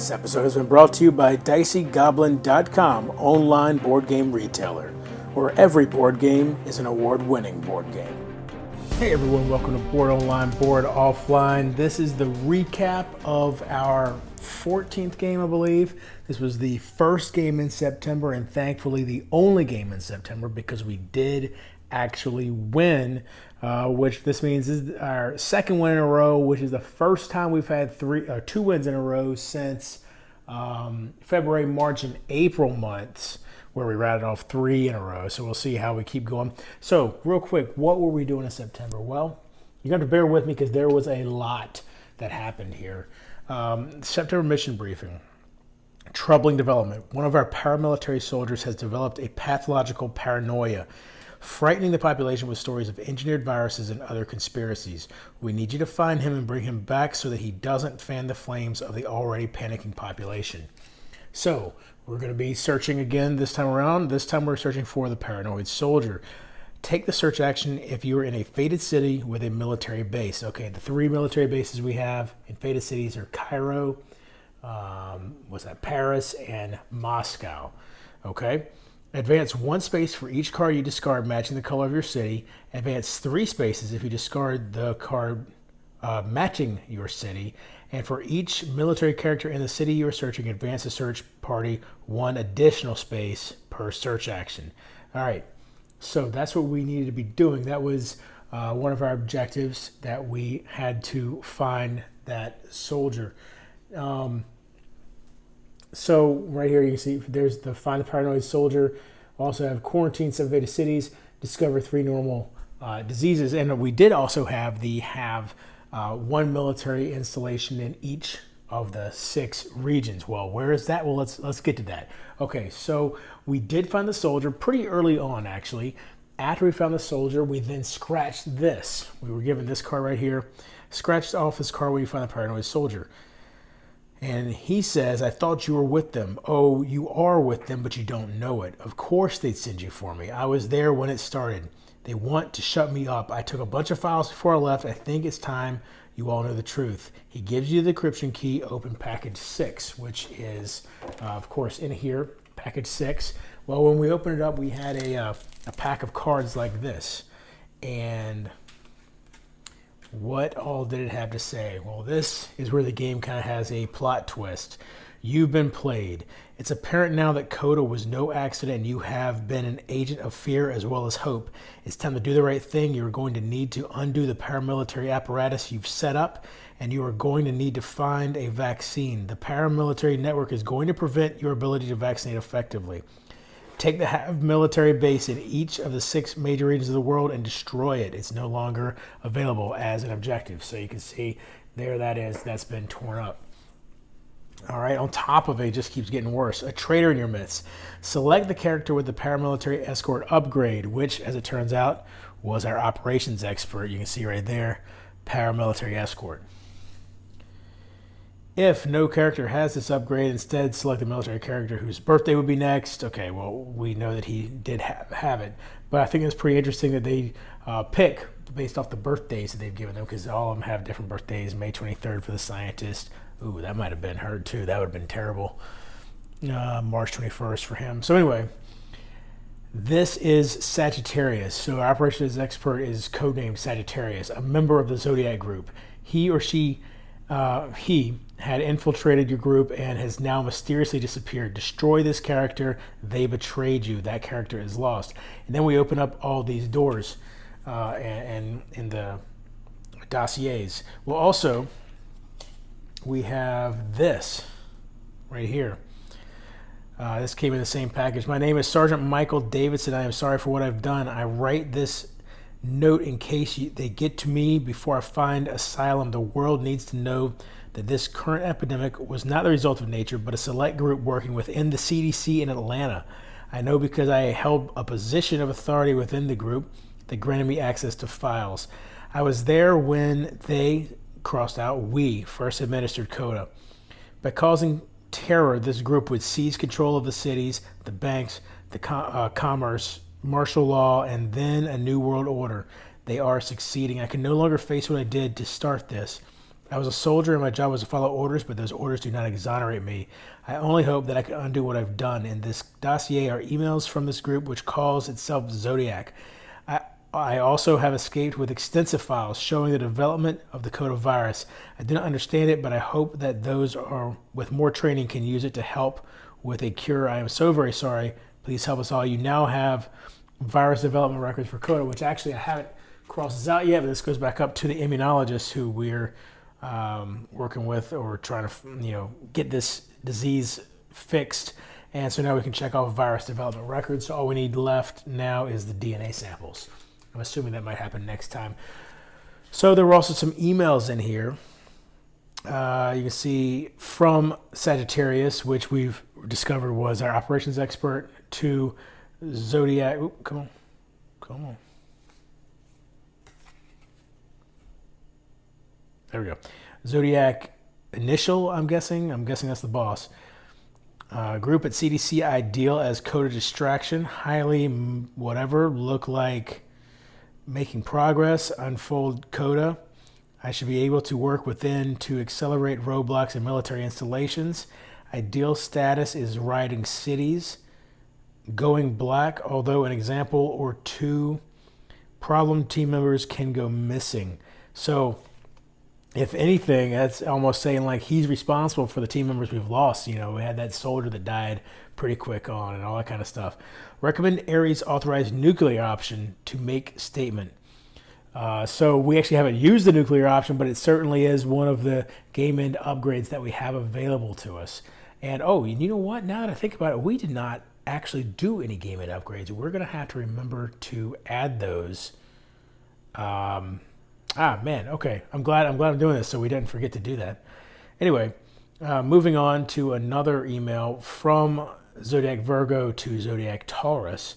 This episode has been brought to you by DiceyGoblin.com, online board game retailer, where every board game is an award-winning board game. Hey everyone, welcome to Board Online, Board Offline. This is the recap of our 14th game, I believe. This was the first game in September and thankfully the only game in September because we did actually win, which this means is our second win in a row, which is the first time we've had two wins in a row since February, March, and April months, where we rattled off 3 in a row. So we'll see how we keep going. So real quick, what were we doing in September? Well, you're going to bear with me because there was a lot that happened here. September mission briefing. Troubling development. One of our paramilitary soldiers has developed a pathological paranoia, frightening the population with stories of engineered viruses and other conspiracies. We need you to find him and bring him back so that he doesn't fan the flames of the already panicking population. So, we're going to be searching again this time around. This time we're searching for the paranoid soldier. Take the search action if you are in a fated city with a military base. Okay, the 3 military bases we have in fated cities are Cairo, Paris, and Moscow. Okay. Advance 1 space for each card you discard matching the color of your city. Advance 3 spaces if you discard the card matching your city. And for each military character in the city you are searching, advance the search party 1 additional space per search action. All right, so that's what we needed to be doing. That was one of our objectives, that we had to find that soldier. So right here you can see there's the find the paranoid soldier. We also have quarantine 7 fated cities, discover 3 normal diseases, and we did also have 1 military installation in each of the 6 regions. Well, where is that? Well, let's get to that. Okay, so we did find the soldier pretty early on, actually. After we found the soldier, we then scratched this. We were given this card right here. Scratched off this card where you find the paranoid soldier. And he says, I thought you were with them. Oh, you are with them, but you don't know it. Of course they'd send you for me. I was there when it started. They want to shut me up. I took a bunch of files before I left. I think it's time you all know the truth. He gives you the decryption key, open package 6, which is, of course, in here, package 6. Well, when we opened it up, we had a pack of cards like this. And what all did it have to say? Well, this is where the game kind of has a plot twist. You've been played. It's apparent now that Coda was no accident and you have been an agent of fear as well as hope. It's time to do the right thing. You're going to need to undo the paramilitary apparatus you've set up, and you are going to need to find a vaccine. The paramilitary network is going to prevent your ability to vaccinate effectively. Take the military base in each of the 6 major regions of the world and destroy it. It's no longer available as an objective. So you can see there that is. That's been torn up. All right, on top of it just keeps getting worse. A traitor in your midst. Select the character with the paramilitary escort upgrade, which, as it turns out, was our operations expert. You can see right there, paramilitary escort. If no character has this upgrade, instead select the military character whose birthday would be next. Okay, well, we know that he did have it. But I think it's pretty interesting that they pick based off the birthdays that they've given them, because all of them have different birthdays. May 23rd for the scientist. Ooh, that might have been her too. That would have been terrible. March 21st for him. So anyway, this is Sagittarius. So our operations expert is codenamed Sagittarius, a member of the Zodiac group. He or she, he had infiltrated your group and has now mysteriously disappeared. Destroy this character. They betrayed you. That character is lost. And then we open up all these doors and in the dossiers. Well, also, we have this right here. This came in the same package. My name is Sergeant Michael Davidson. I am sorry for what I've done. I write this note in case they get to me before I find asylum. The world needs to know that this current epidemic was not the result of nature, but a select group working within the CDC in Atlanta. I know because I held a position of authority within the group that granted me access to files. I was there when they, crossed out, we first administered Coda. By causing terror, this group would seize control of the cities, the banks, the commerce, martial law, and then a new world order. They are succeeding. I can no longer face what I did to start this. I was a soldier and my job was to follow orders, but those orders do not exonerate me. I only hope that I can undo what I've done. In this dossier are emails from this group, which calls itself Zodiac. I also have escaped with extensive files showing the development of the coronavirus. I do not understand it, but I hope that those are with more training can use it to help with a cure. I am so very sorry. Please help us all. You now have virus development records for Coda, which actually I haven't crossed this out yet, but this goes back up to the immunologist who we're working with or trying to get this disease fixed. And so now we can check off virus development records. So all we need left now is the DNA samples. I'm assuming that might happen next time. So there were also some emails in here. You can see from Sagittarius, which we've discovered was our operations expert, to Zodiac. Oop, come on. There we go. Zodiac Initial, I'm guessing. I'm guessing that's the boss. Group at CDC ideal as Coda distraction. Highly whatever. Look like making progress. Unfold Coda. I should be able to work within to accelerate roadblocks and military installations. Ideal status is riding cities. Going black, although an example or two problem team members can go missing. So if anything, that's almost saying like he's responsible for the team members we've lost. We had that soldier that died pretty quick on and all that kind of stuff. Recommend Ares authorize nuclear option to make statement. So we actually haven't used the nuclear option, but it certainly is one of the game end upgrades that we have available to us. And you know what? Now that I think about it, we did not actually do any game end upgrades. We're going to have to remember to add those. Okay. I'm glad I'm doing this so we didn't forget to do that. Anyway, moving on to another email from Zodiac Virgo to Zodiac Taurus.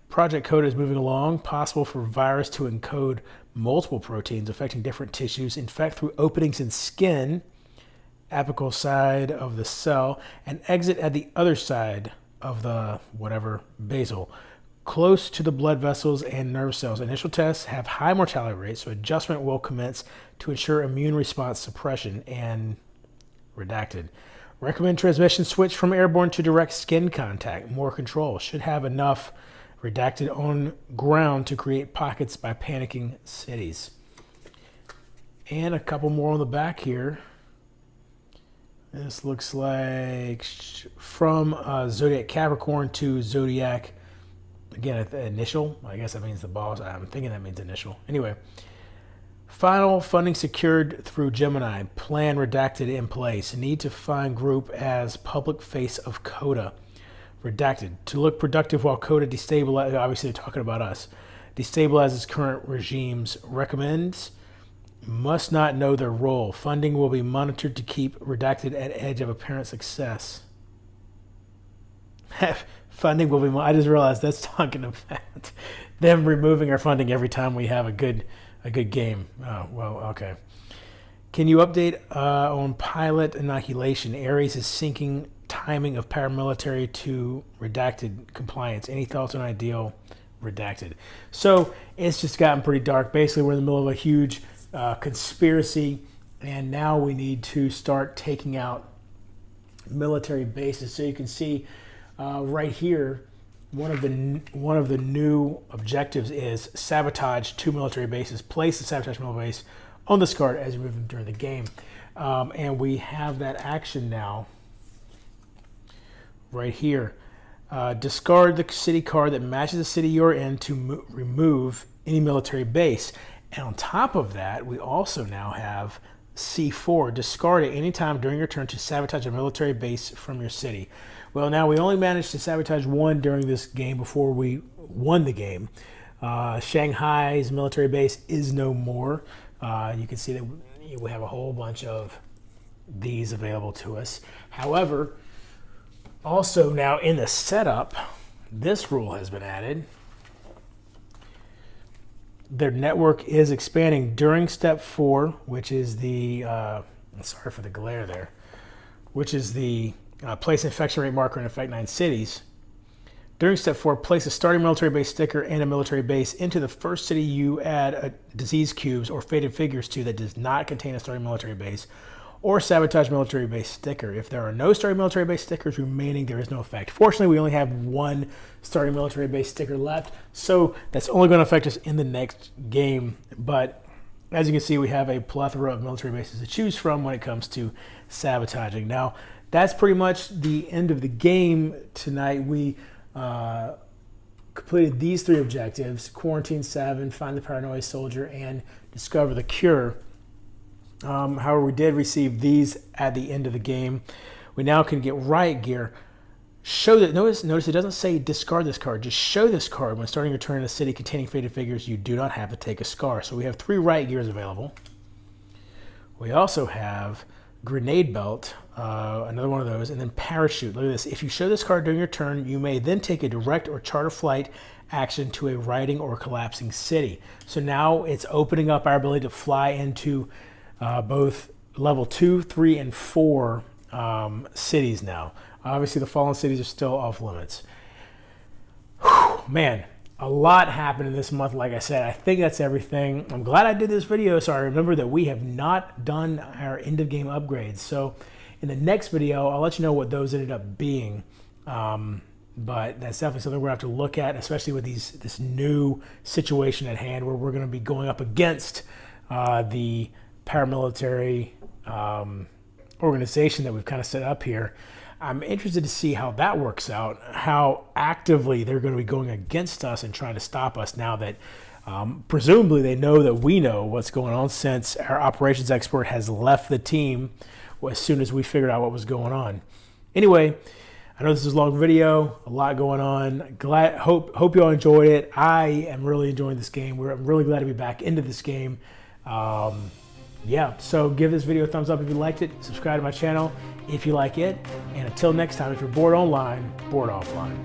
Project Coda is moving along. Possible for virus to encode multiple proteins affecting different tissues, infect through openings in skin, apical side of the cell, and exit at the other side of the basal, close to the blood vessels and nerve cells. Initial tests have high mortality rates, so adjustment will commence to ensure immune response suppression. And redacted. Recommend transmission switch from airborne to direct skin contact. More control. Should have enough redacted on ground to create pockets by panicking cities. And a couple more on the back here. This looks like from Zodiac Capricorn to Zodiac, again, the initial. I guess that means the boss. I'm thinking that means initial. Anyway, final funding secured through Gemini. Plan redacted in place. Need to find group as public face of Coda. Redacted. To look productive while Coda destabilizes, obviously they're talking about us, destabilizes current regimes. Recommends must not know their role. Funding will be monitored to keep redacted at edge of apparent success. Funding will be. I just realized that's talking about them removing our funding every time we have a good game. Oh well, okay. Can you update on pilot inoculation? Ares is syncing timing of paramilitary to redacted compliance. Any thoughts on ideal redacted? So it's just gotten pretty dark. Basically, we're in the middle of a huge conspiracy, and now we need to start taking out military bases. So you can see right here, one of the new objectives is sabotage 2 military bases. Place the sabotage military base on this card as you move them during the game, and we have that action now. Right here, discard the city card that matches the city you're in to remove any military base. And on top of that, we also now have C4. Discard at any time during your turn to sabotage a military base from your city. Well, now we only managed to sabotage one during this game before we won the game. Shanghai's military base is no more. You can see that we have a whole bunch of these available to us. However, also now in the setup, this rule has been added. Their network is expanding during step 4, which is the, sorry for the glare there, which is the place infection rate marker in affect 9 cities. During step 4, place a starting military base sticker and a military base into the first city you add a disease cubes or faded figures to that does not contain a starting military base, or sabotage military base sticker. If there are no starting military base stickers remaining, there is no effect. Fortunately, we only have one starting military base sticker left, so that's only going to affect us in the next game. But as you can see, we have a plethora of military bases to choose from when it comes to sabotaging. Now, that's pretty much the end of the game tonight. We completed these 3 objectives: quarantine 7, find the paranoid soldier, and discover the cure. However, we did receive these at the end of the game. We now can get riot gear. Show that. Notice it doesn't say discard this card. Just show this card when starting your turn in a city containing faded figures. You do not have to take a scar. So we have 3 riot gears available. We also have grenade belt, another one of those, and then parachute. Look at this. If you show this card during your turn, you may then take a direct or charter flight action to a rioting or collapsing city. So now it's opening up our ability to fly into both level 2, 3, and 4 cities now. Obviously, the fallen cities are still off limits. Whew, man, a lot happened in this month. Like I said, I think that's everything. I'm glad I did this video, so I remember that we have not done our end of game upgrades. So in the next video, I'll let you know what those ended up being. But that's definitely something we're going to have to look at, especially with this new situation at hand where we're going to be going up against the paramilitary organization that we've kind of set up here. I'm interested to see how that works out, how actively they're going to be going against us and trying to stop us now that presumably they know that we know what's going on, since our operations expert has left the team as soon as we figured out what was going on. Anyway, I know this is a long video, a lot going on. Hope you all enjoyed it. I am really enjoying this game. I'm really glad to be back into this game. Yeah, so give this video a thumbs up if you liked it. Subscribe to my channel if you like it. And until next time, if you're bored online, bored offline.